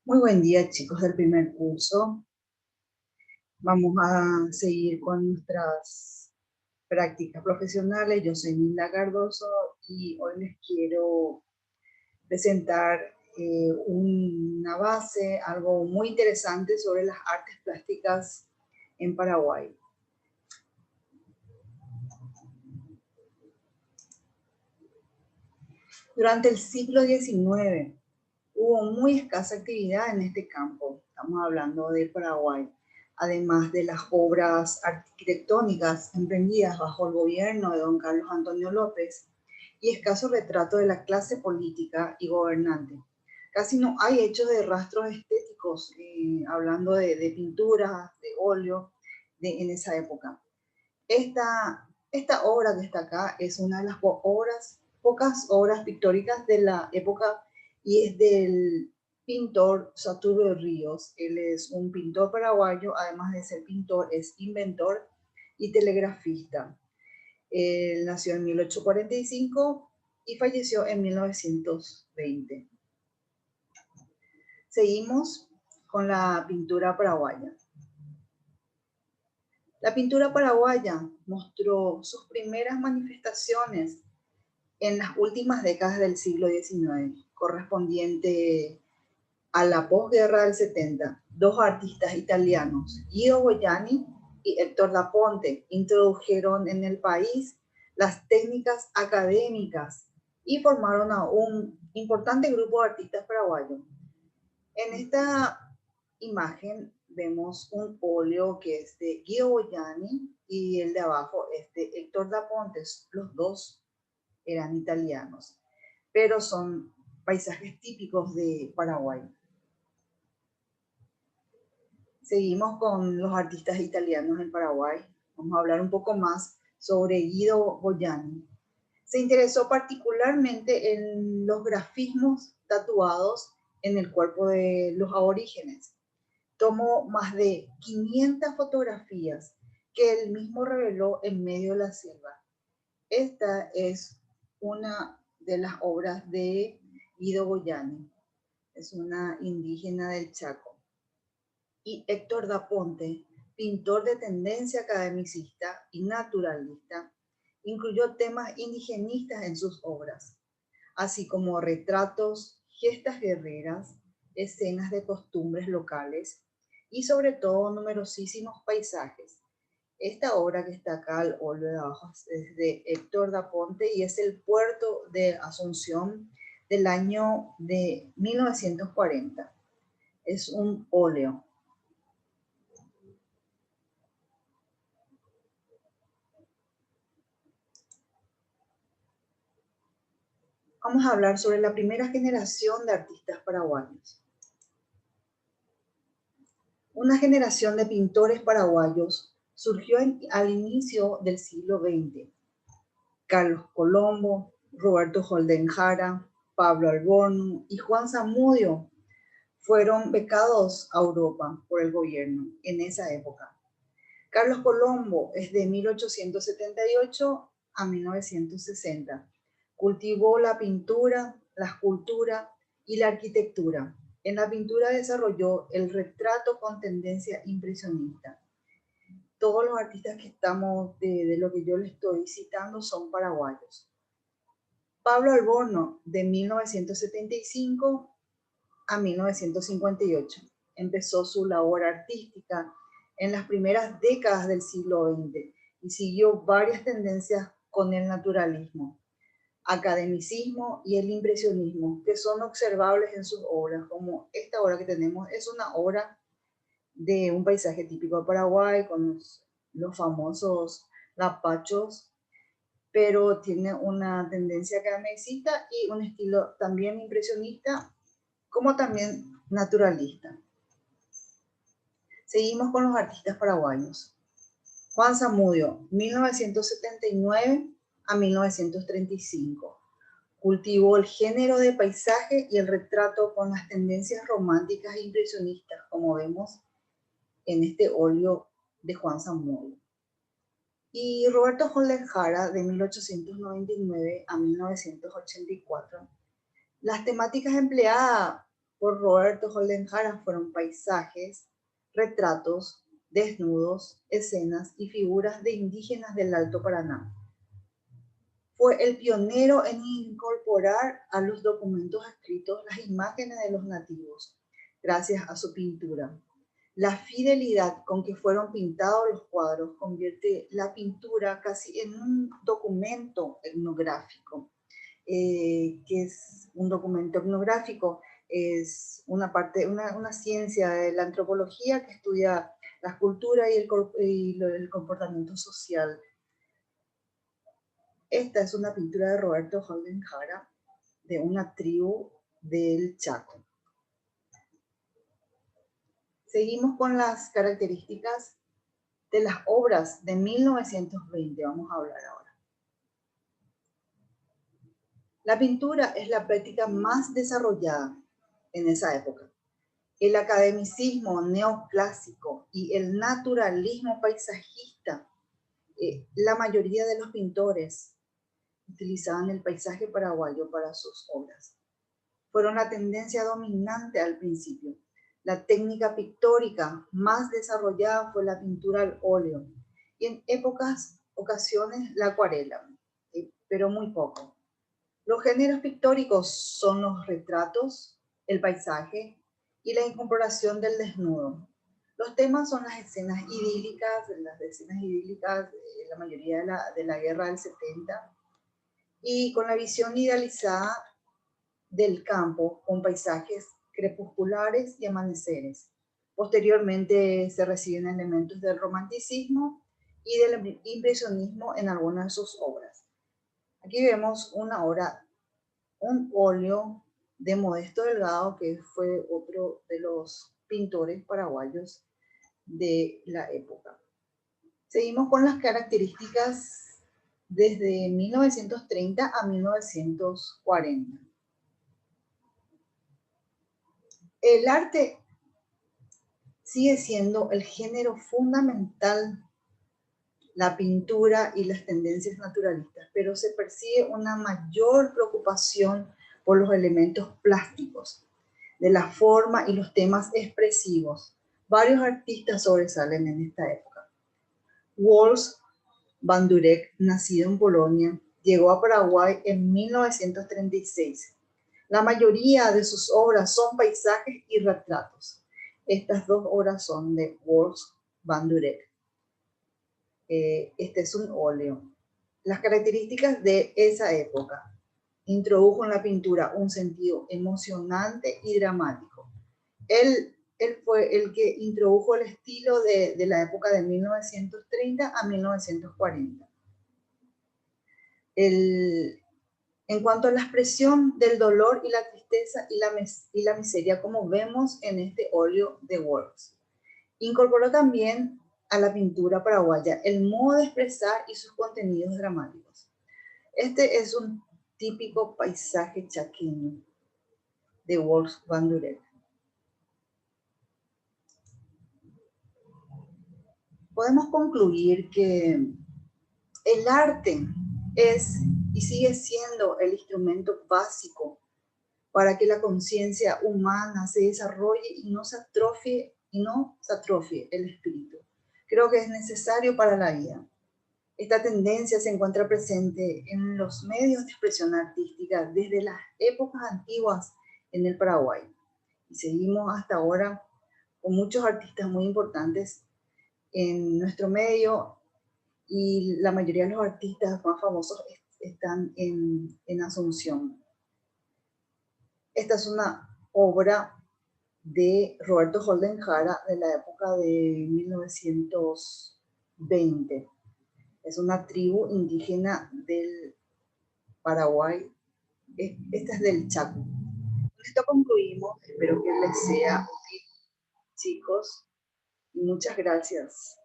Muy buen día, chicos del primer curso. Vamos a seguir con nuestras prácticas profesionales. Yo soy Milda Cardoso y hoy les quiero presentar una base, algo muy interesante sobre las artes plásticas en Paraguay. Durante el siglo XIX hubo muy escasa actividad en este campo. Estamos hablando de Paraguay. Además de las obras arquitectónicas emprendidas bajo el gobierno de don Carlos Antonio López y escaso retrato de la clase política y gobernante. Casi no hay hechos de rastros estéticos, hablando de pinturas, de óleo, en esa época. Esta obra que está acá es una de las pocas obras pictóricas de la época y es del pintor Saturno Ríos. Él es un pintor paraguayo, además de ser pintor, es inventor y telegrafista. Él nació en 1845 y falleció en 1920. Seguimos con la pintura paraguaya. La pintura paraguaya mostró sus primeras manifestaciones en las últimas décadas del siglo XIX, correspondiente a la posguerra del 70. Dos artistas italianos, Guido Boiani y Héctor Da Ponte, introdujeron en el país las técnicas académicas y formaron a un importante grupo de artistas paraguayos. En esta imagen vemos un óleo que es de Guido Boiani y el de abajo es de Héctor Da Ponte. Los dos eran italianos, pero son paisajes típicos de Paraguay. Seguimos con los artistas italianos en Paraguay. Vamos a hablar un poco más sobre Guido Boiani. Se interesó particularmente en los grafismos tatuados en el cuerpo de los aborígenes. Tomó más de 500 fotografías que él mismo reveló en medio de la selva. Esta es una de las obras de Guido Boiani. Es una indígena del Chaco. Y Héctor Da Ponte, pintor de tendencia academicista y naturalista, incluyó temas indigenistas en sus obras, así como retratos, gestas guerreras, escenas de costumbres locales y sobre todo numerosísimos paisajes. Esta obra que está acá al óleo de abajo es de Héctor Da Ponte y es el puerto de Asunción del año de 1940. Es un óleo. Vamos a hablar sobre la primera generación de artistas paraguayos. Una generación de pintores paraguayos surgió al inicio del siglo XX. Carlos Colombo, Roberto Holden Jara, Pablo Alborno y Juan Zamudio fueron becados a Europa por el gobierno en esa época. Carlos Colombo es de 1878 a 1960. Cultivó la pintura, la escultura y la arquitectura. En la pintura desarrolló el retrato con tendencia impresionista. Todos los artistas que estamos, de lo que yo les estoy citando, son paraguayos. Pablo Alborno, de 1975 a 1958. Empezó su labor artística en las primeras décadas del siglo XX y siguió varias tendencias con el naturalismo, academicismo y el impresionismo, que son observables en sus obras, como esta obra que tenemos es una obra de un paisaje típico de Paraguay con los famosos lapachos, pero tiene una tendencia academicista y un estilo también impresionista, como también naturalista. Seguimos con los artistas paraguayos. Juan Zamudio, 1979 a 1935. Cultivó el género de paisaje y el retrato con las tendencias románticas e impresionistas, como vemos en este óleo de Juan Zamudio. Y Roberto Holden Jara, de 1899 a 1984. Las temáticas empleadas por Roberto Holden Jara fueron paisajes, retratos, desnudos, escenas y figuras de indígenas del Alto Paraná. Fue el pionero en incorporar a los documentos escritos las imágenes de los nativos, gracias a su pintura. La fidelidad con que fueron pintados los cuadros convierte la pintura casi en un documento etnográfico. ¿Qué es un documento etnográfico? Es una ciencia de la antropología que estudia la cultura y el comportamiento social. Esta es una pintura de Roberto Holden Jara de una tribu del Chaco. Seguimos con las características de las obras de 1920. Vamos a hablar ahora. La pintura es la práctica más desarrollada en esa época. El academicismo neoclásico y el naturalismo paisajista, la mayoría de los pintores utilizaban el paisaje paraguayo para sus obras. Fueron la tendencia dominante al principio. La técnica pictórica más desarrollada fue la pintura al óleo y en ocasiones la acuarela, pero muy poco. Los géneros pictóricos son los retratos, el paisaje y la incorporación del desnudo. Los temas son las escenas idílicas, la mayoría de la guerra del 70, y con la visión idealizada del campo, con paisajes crepusculares y amaneceres. Posteriormente se reciben elementos del romanticismo y del impresionismo en algunas de sus obras. Aquí vemos una obra, un óleo de Modesto Delgado, que fue otro de los pintores paraguayos de la época. Seguimos con las características desde 1930 a 1940. El arte sigue siendo el género fundamental, la pintura y las tendencias naturalistas, pero se persigue una mayor preocupación por los elementos plásticos, de la forma y los temas expresivos. Varios artistas sobresalen en esta época. Wals van Durek, nacido en Polonia, llegó a Paraguay en 1936. La mayoría de sus obras son paisajes y retratos. Estas dos obras son de Wals van Durek. Este es un óleo. Las características de esa época. Introdujo en la pintura un sentido emocionante y dramático. Él fue el que introdujo el estilo de la época de 1930 a 1940. En cuanto a la expresión del dolor y la tristeza y la miseria, como vemos en este óleo de Wals. Incorporó también a la pintura paraguaya el modo de expresar y sus contenidos dramáticos. Este es un típico paisaje chaqueño de Wals van Durek. Podemos concluir que el arte es y sigue siendo el instrumento básico para que la conciencia humana se desarrolle y no se atrofie el espíritu. Creo que es necesario para la vida. Esta tendencia se encuentra presente en los medios de expresión artística desde las épocas antiguas en el Paraguay. Y seguimos hasta ahora con muchos artistas muy importantes en nuestro medio, y la mayoría de los artistas más famosos están en Asunción. Esta es una obra de Roberto Holden Jara de la época de 1920. Es una tribu indígena del Paraguay. Esta es del Chaco. Con esto concluimos. Espero que les sea útil, chicos. Y muchas gracias.